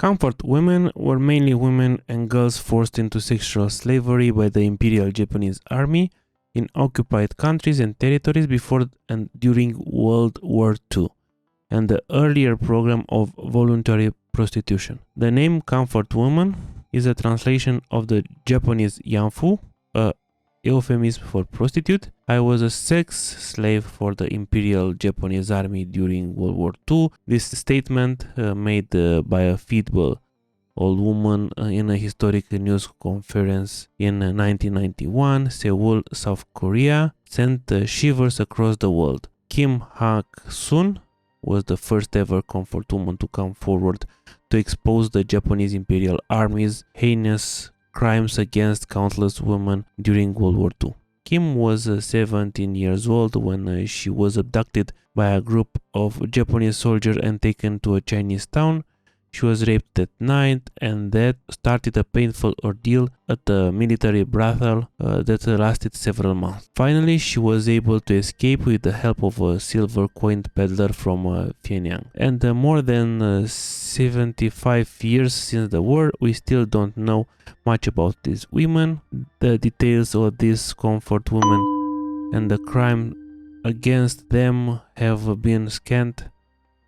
Comfort women were mainly women and girls forced into sexual slavery by the Imperial Japanese Army in occupied countries and territories before and during World War II, and the earlier program of voluntary prostitution. The name comfort woman is a translation of the Japanese ianfu, a euphemism for prostitute. I was a sex slave for the Imperial Japanese Army during World War II. This statement made by a feeble old woman in a historic news conference in 1991, Seoul, South Korea, sent shivers across the world. Kim Hak-soon was the first ever comfort woman to come forward to expose the Japanese Imperial Army's heinous crimes against countless women during World War II. Kim was 17 years old when she was abducted by a group of Japanese soldiers and taken to a Chinese town. She was raped that night, and that started a painful ordeal at a military brothel that lasted several months. Finally, she was able to escape with the help of a silver-coined peddler from Pyongyang. And more than 75 years since the war, we still don't know much about these women. The details of these comfort women and the crime against them have been scanned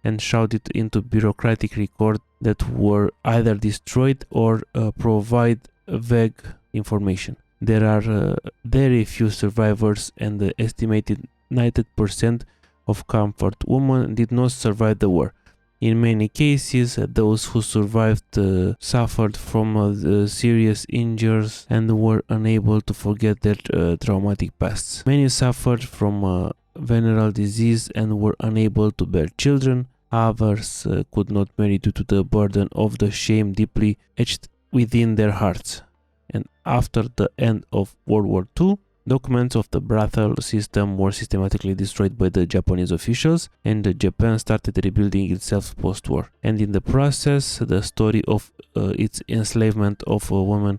and shrouded into bureaucratic records that were either destroyed or provide vague information. There are very few survivors, and the estimated 90% of comfort women did not survive the war. In many cases, those who survived suffered from serious injuries and were unable to forget their traumatic pasts. Many suffered from venereal disease and were unable to bear children. Others could not marry due to the burden of the shame deeply etched within their hearts. And after the end of World War II, documents of the brothel system were systematically destroyed by the Japanese officials, and Japan started rebuilding itself post-war. And in the process, the story of its enslavement of women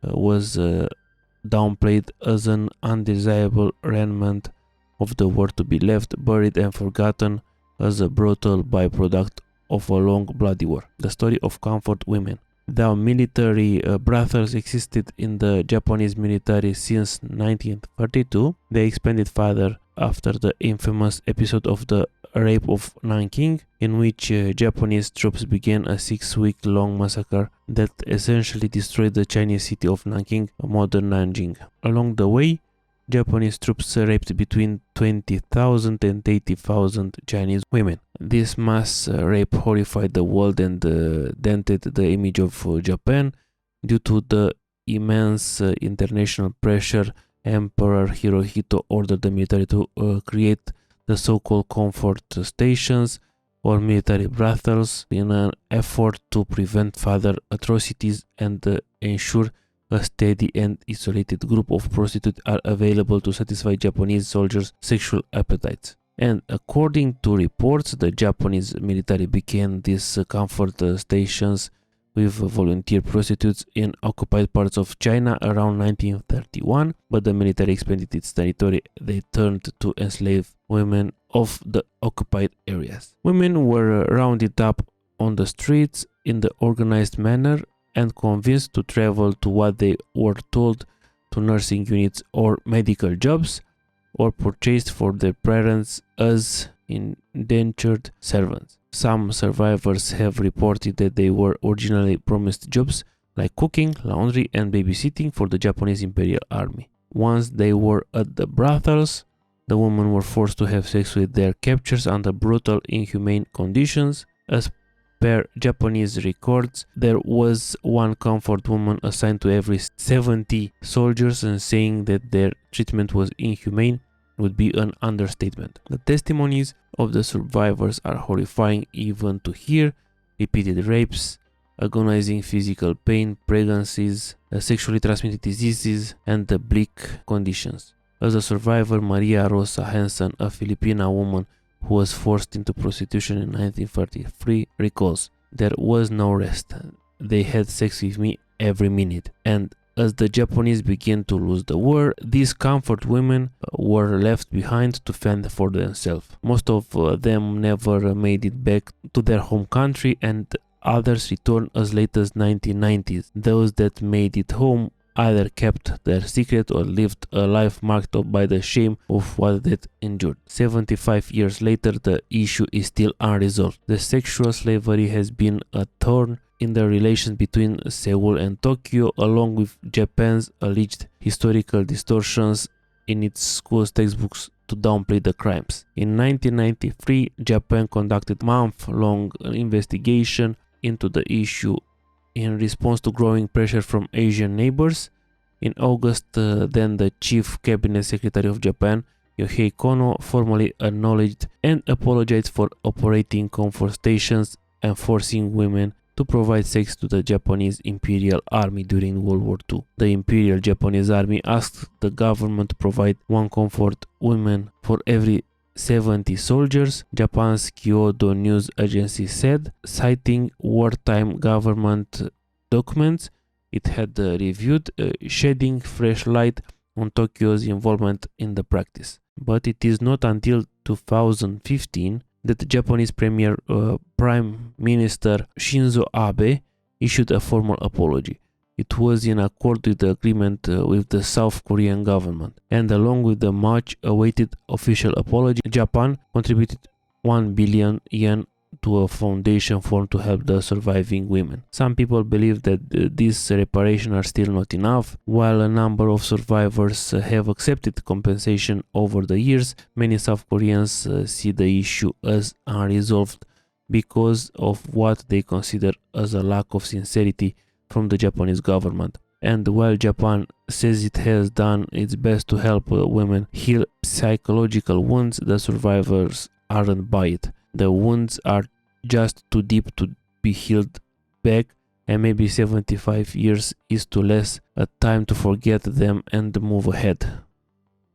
was downplayed as an undesirable remnant of the war to be left, buried, and forgotten as a brutal byproduct of a long bloody war. The story of comfort women. Though military brothels existed in the Japanese military since 1932, they expanded further after the infamous episode of the rape of Nanking, in which Japanese troops began a 6-week-long massacre that essentially destroyed the Chinese city of Nanking, modern Nanjing. Along the way, Japanese troops raped between 20,000 and 80,000 Chinese women. This mass rape horrified the world and dented the image of Japan. Due to the immense international pressure, Emperor Hirohito ordered the military to create the so-called comfort stations or military brothels in an effort to prevent further atrocities and ensure a steady and isolated group of prostitutes are available to satisfy Japanese soldiers' sexual appetites. And according to reports, the Japanese military began these comfort stations with volunteer prostitutes in occupied parts of China around 1931, but the military expanded its territory. They turned to enslave women of the occupied areas. Women were rounded up on the streets in the organized manner and convinced to travel to what they were told to nursing units or medical jobs, or purchased for their parents as indentured servants. Some survivors have reported that they were originally promised jobs like cooking, laundry, and babysitting for the Japanese Imperial Army. Once they were at the brothels, the women were forced to have sex with their captors under brutal, inhumane conditions. As per Japanese records, there was one comfort woman assigned to every 70 soldiers, and saying that their treatment was inhumane would be an understatement. The testimonies of the survivors are horrifying even to hear: repeated rapes, agonizing physical pain, pregnancies, sexually transmitted diseases, and the bleak conditions. As a survivor, Maria Rosa Hansen, a Filipina woman who was forced into prostitution in 1933, recalls, "There was no rest. They had sex with me every minute." And as the Japanese began to lose the war, these comfort women were left behind to fend for themselves. Most of them never made it back to their home country, and others returned as late as 1990s. Those that made it home either kept their secret or lived a life marked up by the shame of what they endured. 75 years later, the issue is still unresolved. The sexual slavery has been a thorn in the relations between Seoul and Tokyo, along with Japan's alleged historical distortions in its school's textbooks to downplay the crimes. In 1993, Japan conducted a month-long investigation into the issue in response to growing pressure from Asian neighbors. In August, then the Chief Cabinet Secretary of Japan, Yohei Kono, formally acknowledged and apologized for operating comfort stations and forcing women to provide sex to the Japanese Imperial Army during World War II. The Imperial Japanese Army asked the government to provide one comfort woman for every 70 soldiers, Japan's Kyodo News Agency said, citing wartime government documents it had reviewed, shedding fresh light on Tokyo's involvement in the practice. But it is not until 2015 that the Japanese Prime Minister Shinzo Abe issued a formal apology. It was in accord with the agreement with the South Korean government, and along with the much-awaited official apology, Japan contributed 1 billion yen to a foundation formed to help the surviving women. Some people believe that these reparations are still not enough. While a number of survivors have accepted compensation over the years, many South Koreans see the issue as unresolved because of what they consider as a lack of sincerity from the Japanese government. And while Japan says it has done its best to help women heal psychological wounds, the survivors aren't by it. The wounds are just too deep to be healed back, and maybe 75 years is too less a time to forget them and move ahead.